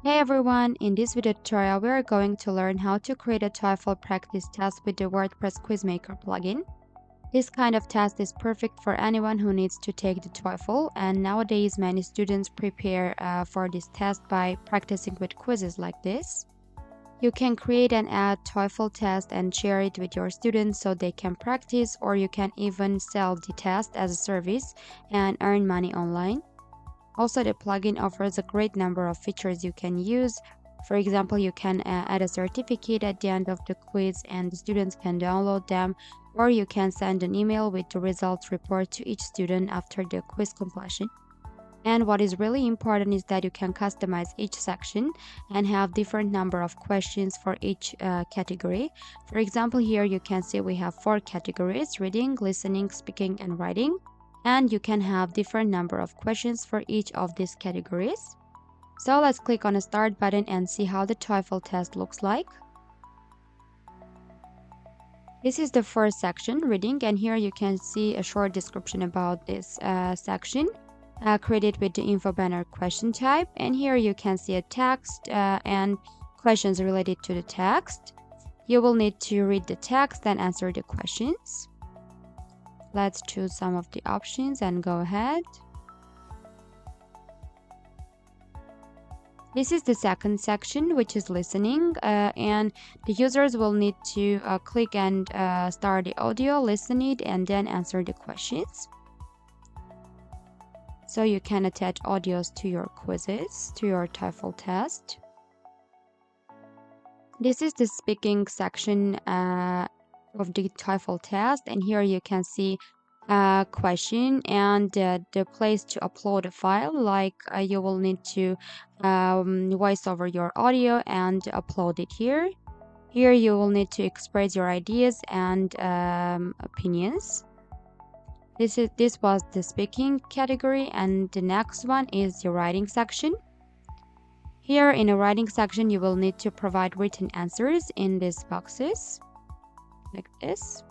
Hey everyone, in this video tutorial we are going to learn how to create a TOEFL practice test with the WordPress Quizmaker plugin. This kind of test is perfect for anyone who needs to take the TOEFL, and nowadays many students prepare for this test by practicing with quizzes like this. You can create and add TOEFL test and share it with your students so they can practice, or you can even sell the test as a service and earn money online. Also, the plugin offers a great number of features you can use. For example, you can add a certificate at the end of the quiz and the students can download them, or you can send an email with the results report to each student after the quiz completion. And what is really important is that you can customize each section and have different number of questions for each category. For example, here you can see we have 4 categories: reading, listening, speaking, and writing. And you can have different number of questions for each of these categories. So let's click on the start button and see how the TOEFL test looks like. This is the first section, reading, and here you can see a short description about this section. Created with the info banner question type, and here you can see a text and questions related to the text. You will need to read the text and answer the questions. Let's choose some of the options and go ahead. This is the second section, which is listening, and the users will need to click and start the audio, listen it, and then answer the questions. So you can attach audios to your quizzes, to your TOEFL test. This is the speaking section of the TOEFL test, and here you can see a question and the place to upload a file. Like you will need to voice over your audio and upload it here. Here you will need to express your ideas and opinions. This was the speaking category, and the next one is the writing section. Here in the writing section you will need to provide written answers in these boxes like this.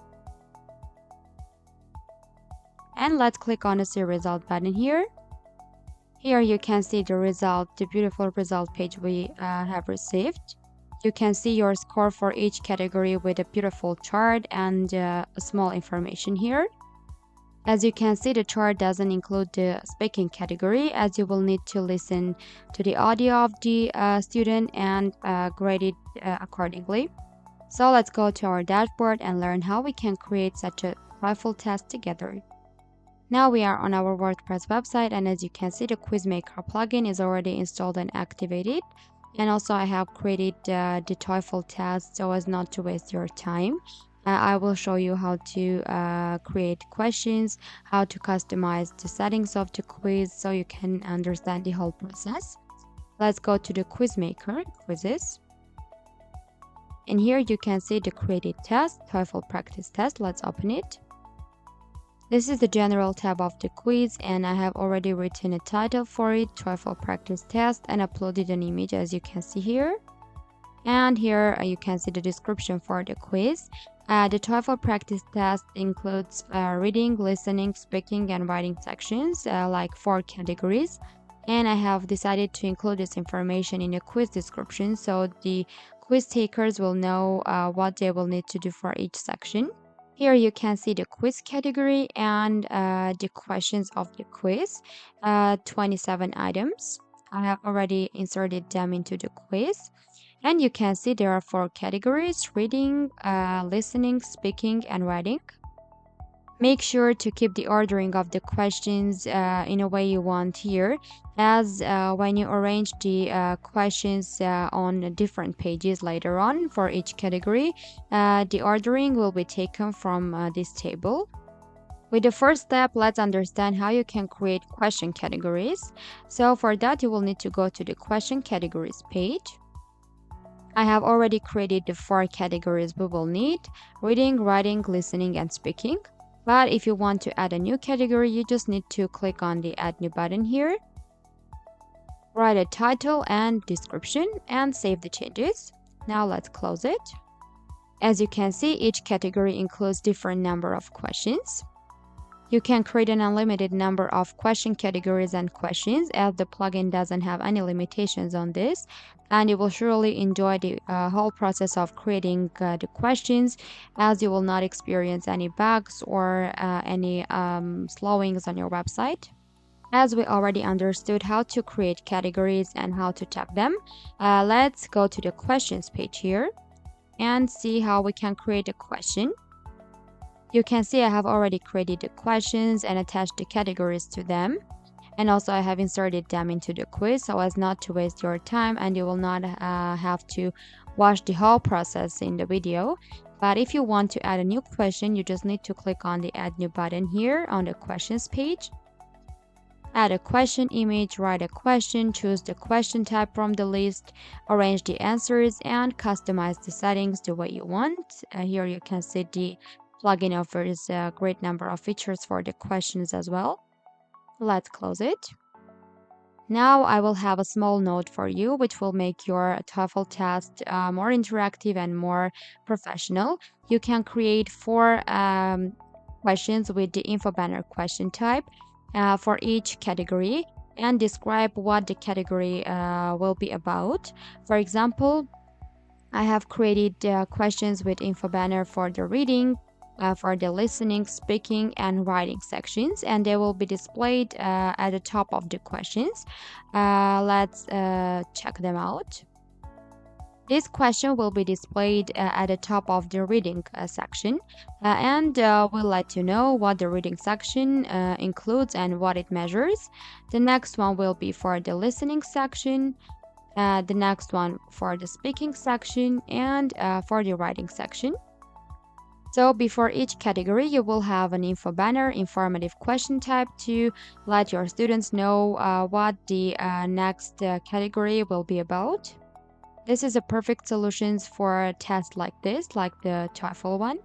And let's click on the see result button here. Here you can see the result, the beautiful result page we have received. You can see your score for each category with a beautiful chart and a small information here. As you can see, the chart doesn't include the speaking category, as you will need to listen to the audio of the student and grade it accordingly. So let's go to our dashboard and learn how we can create such a TOEFL test together. Now we are on our WordPress website, and as you can see, the Quizmaker plugin is already installed and activated. And also I have created the TOEFL test so as not to waste your time. I will show you how to create questions, how to customize the settings of the quiz so you can understand the whole process. Let's go to the Quizmaker quizzes. And here you can see the created test, TOEFL Practice Test. Let's open it. This is the general tab of the quiz, and I have already written a title for it, TOEFL Practice Test, and uploaded an image as you can see here. And here you can see the description for the quiz. The TOEFL Practice Test includes reading, listening, speaking, and writing sections, like 4 categories. And I have decided to include this information in the quiz description so the quiz takers will know what they will need to do for each section. Here you can see the quiz category and the questions of the quiz, 27 items. I have already inserted them into the quiz. And you can see there are 4 categories: reading, listening, speaking, and writing. Make sure to keep the ordering of the questions in a way you want here, as when you arrange the questions on different pages later on for each category, the ordering will be taken from this table. With the first step, let's understand how you can create question categories. So for that, you will need to go to the question categories page. I have already created the 4 categories we will need: reading, writing, listening, and speaking. But if you want to add a new category, you just need to click on the add new button here, write a title and description, and save the changes. Now let's close it. As you can see, each category includes different number of questions. You can create an unlimited number of question categories and questions, as the plugin doesn't have any limitations on this, and you will surely enjoy the whole process of creating the questions, as you will not experience any bugs or any slowings on your website. As we already understood how to create categories and how to tag them, let's go to the questions page here and see how we can create a question. You can see I have already created the questions and attached the categories to them. And also I have inserted them into the quiz so as not to waste your time, and you will not have to watch the whole process in the video. But if you want to add a new question, you just need to click on the add new button here on the questions page. Add a question image, write a question, choose the question type from the list, arrange the answers, and customize the settings the way you want. Here you can see the plugin offers a great number of features for the questions as well. Let's close it. Now I will have a small note for you which will make your TOEFL test more interactive and more professional. You can create 4 questions with the info banner question type for each category, and describe what the category will be about. For example, I have created questions with info banner for the reading, for the listening, speaking, and writing sections, and they will be displayed at the top of the questions. Let's check them out. This question will be displayed at the top of the reading section, and will let you know what the reading section includes and what it measures. The next one will be for the listening section, the next one for the speaking section, and for the writing section. So before each category, you will have an info banner, informative question type, to let your students know what the next category will be about. This is a perfect solution for a test like this, like the TOEFL one.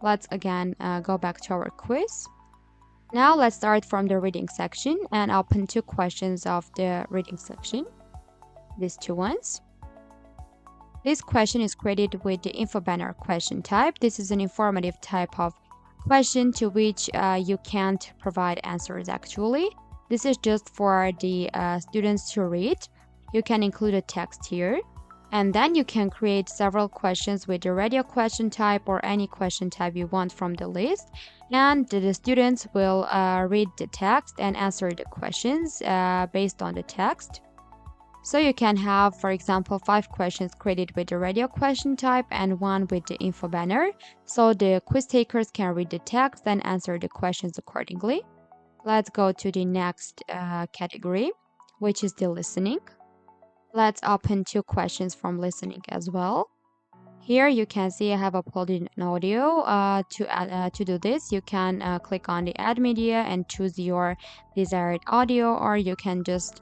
Let's again go back to our quiz. Now let's start from the reading section and open 2 questions of the reading section. These 2 ones. This question is created with the info banner question type. This is an informative type of question to which you can't provide answers actually. This is just for the students to read. You can include a text here. And then you can create several questions with the radio question type or any question type you want from the list. And the students will read the text and answer the questions based on the text. So you can have, for example, 5 questions created with the radio question type and 1 with the info banner. So the quiz takers can read the text and answer the questions accordingly. Let's go to the next category, which is the listening. Let's open 2 questions from listening as well. Here you can see I have uploaded an audio. To do this, you can click on the add media and choose your desired audio, or you can just,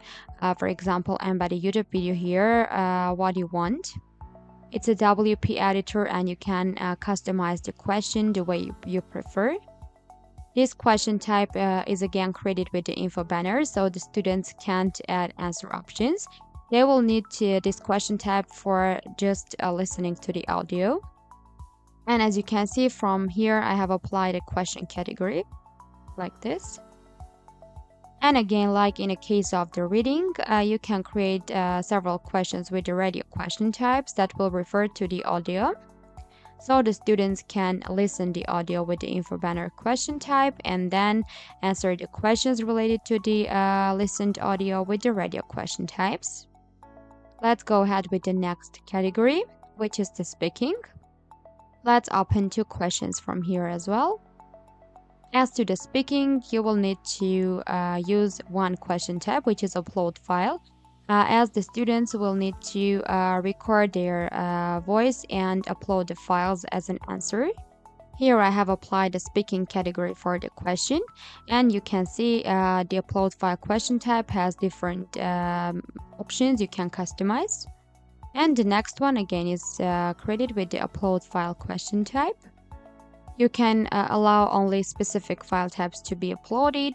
for example, embed a YouTube video here, what you want. It's a WP editor and you can customize the question the way you prefer. This question type is again created with the info banner, so the students can't add answer options. They will need this question type for just listening to the audio. And as you can see from here, I have applied a question category like this. And again, like in a case of the reading, you can create several questions with the radio question types that will refer to the audio. So the students can listen the audio with the info banner question type and then answer the questions related to the listened audio with the radio question types. Let's go ahead with the next category, which is the speaking. Let's open 2 questions from here as well. As to the speaking, you will need to use 1 question type, which is upload file, as the students will need to record their voice and upload the files as an answer. Here I have applied the speaking category for the question, and you can see the upload file question type has different options you can customize. And the next one again is created with the upload file question type. You can allow only specific file types to be uploaded.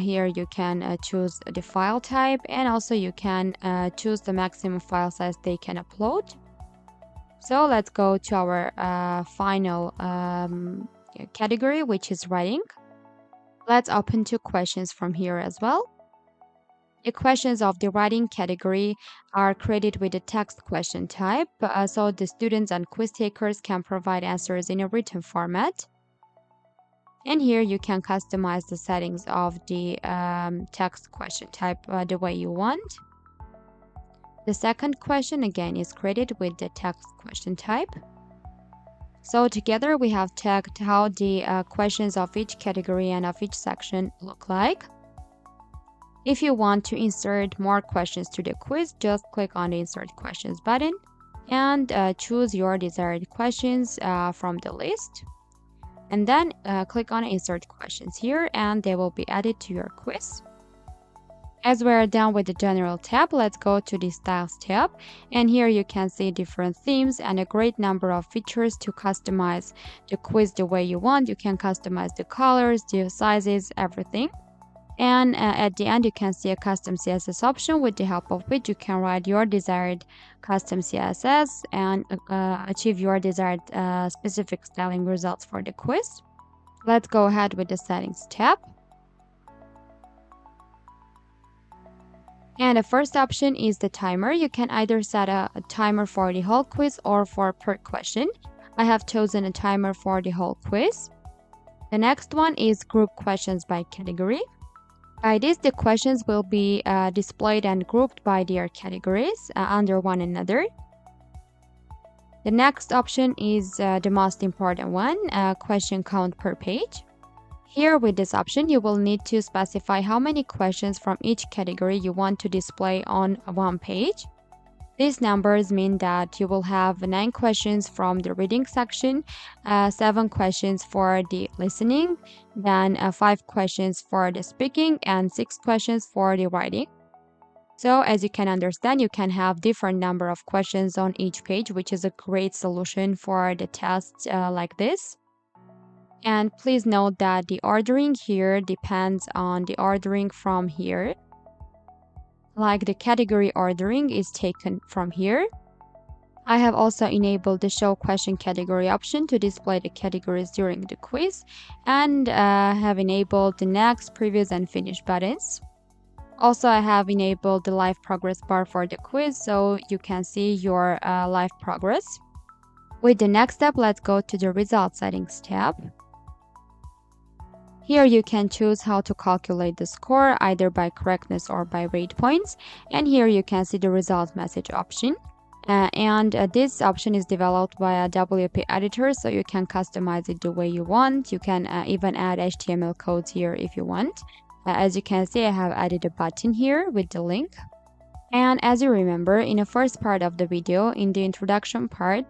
Here you can choose the file type, and also you can choose the maximum file size they can upload. So let's go to our final category, which is writing. Let's open 2 questions from here as well. The questions of the writing category are created with the text question type, so the students and quiz takers can provide answers in a written format. And here you can customize the settings of the text question type the way you want. The second question again is created with the text question type. So together we have checked how the questions of each category and of each section look like. If you want to insert more questions to the quiz, just click on the Insert Questions button and choose your desired questions from the list. And then click on Insert Questions here and they will be added to your quiz. As we're done with the General tab, let's go to the Styles tab. And here you can see different themes and a great number of features to customize the quiz the way you want. You can customize the colors, the sizes, everything. And at the end, you can see a custom CSS option with the help of which you can write your desired custom CSS and achieve your desired specific styling results for the quiz. Let's go ahead with the Settings tab. And the first option is the timer. You can either set a timer for the whole quiz or for per question. I have chosen a timer for the whole quiz. The next one is Group Questions by Category. By this, the questions will be displayed and grouped by their categories under one another. The next option is the most important one, question count per page. Here with this option, you will need to specify how many questions from each category you want to display on one page. These numbers mean that you will have 9 questions from the reading section, 7 questions for the listening, then 5 questions for the speaking, and 6 questions for the writing. So as you can understand, you can have different number of questions on each page, which is a great solution for the tests like this. And please note that the ordering here depends on the ordering from here. Like the category ordering is taken from here. I have also enabled the Show Question Category option to display the categories during the quiz and have enabled the Next, Previous, and Finish buttons. Also, I have enabled the Live Progress bar for the quiz so you can see your live progress. With the next step, let's go to the Result Settings tab. Here you can choose how to calculate the score either by correctness or by rate points. And here you can see the result message option. This option is developed by a WP editor, so you can customize it the way you want. You can even add HTML codes here if you want. As you can see, I have added a button here with the link. And as you remember, in the first part of the video, in the introduction part,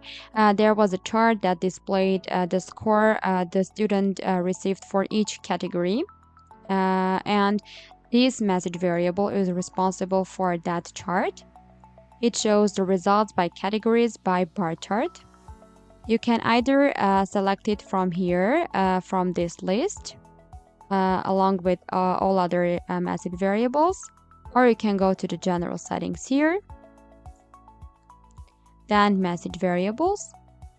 there was a chart that displayed the score the student received for each category. And this message variable is responsible for that chart. It shows the results by categories by bar chart. You can either select it from here, from this list, along with all other message variables. Or you can go to the general settings here, then message variables,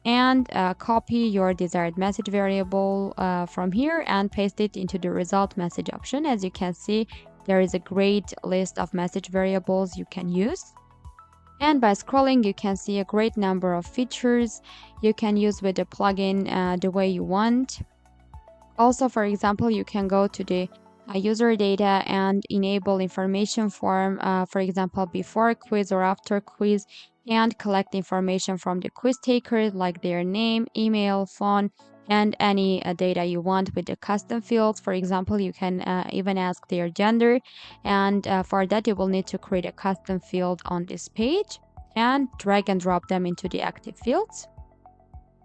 and copy your desired message variable from here and paste it into the result message option. As you can see, there is a great list of message variables you can use. And by scrolling, you can see a great number of features you can use with the plugin the way you want. Also, for example, you can go to the user data and enable information form, for example, before quiz or after quiz, and collect information from the quiz taker like their name, email, phone, and any data you want with the custom fields. For example, you can even ask their gender, and for that you will need to create a custom field on this page and drag and drop them into the active fields.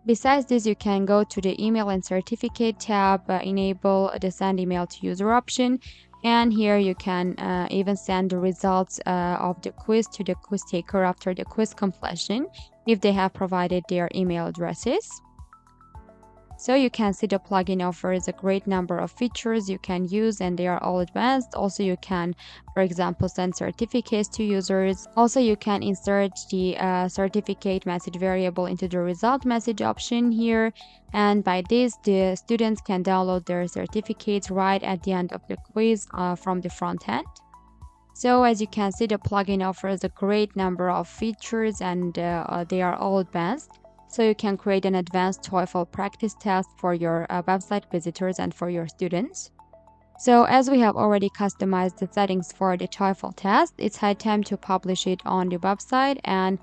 Besides this, you can go to the Email and Certificate tab, enable the Send Email to User option, and here you can even send the results of the quiz to the quiz taker after the quiz completion if they have provided their email addresses. So you can see the plugin offers a great number of features you can use, and they are all advanced. Also, you can, for example, send certificates to users. Also, you can insert the certificate message variable into the result message option here. And by this, the students can download their certificates right at the end of the quiz from the front end. So as you can see, the plugin offers a great number of features, and they are all advanced. So you can create an advanced TOEFL practice test for your website visitors and for your students. So as we have already customized the settings for the TOEFL test, it's high time to publish it on the website and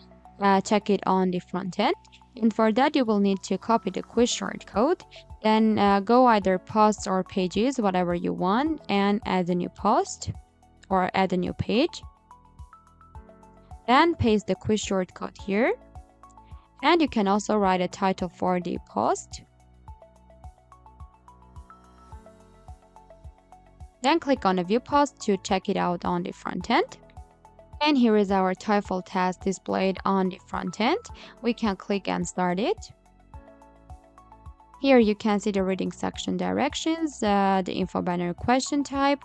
check it on the front end. And for that, you will need to copy the quiz shortcode, then go either posts or pages, whatever you want, and add a new post or add a new page. Then paste the quiz shortcode here. And you can also write a title for the post. Then click on the view post to check it out on the front end. And here is our TOEFL test displayed on the front end. We can click and start it. Here you can see the reading section directions, the info banner question type,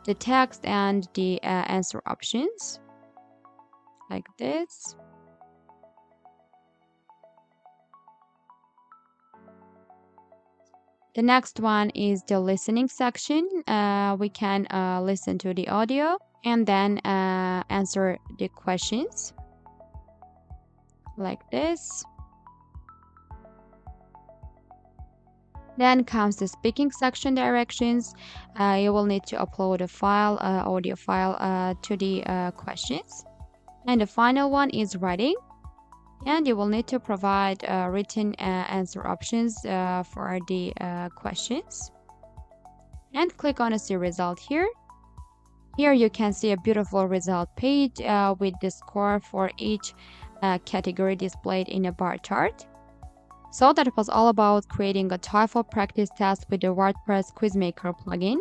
the text, and the answer options, like this. The next one is the listening section. We can listen to the audio and then answer the questions, like this. Then comes the speaking section directions. You will need to upload a file, audio file to the questions. And the final one is writing. And you will need to provide written answer options for the questions. And click on see result here. Here you can see a beautiful result page with the score for each category displayed in a bar chart. So that was all about creating a TOEFL practice test with the WordPress Quizmaker plugin.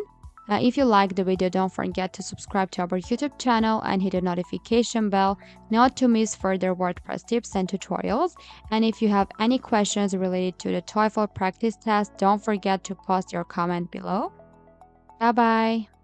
If you liked the video, don't forget to subscribe to our YouTube channel and hit the notification bell not to miss further WordPress tips and tutorials. And if you have any questions related to the TOEFL practice test, don't forget to post your comment below. Bye bye.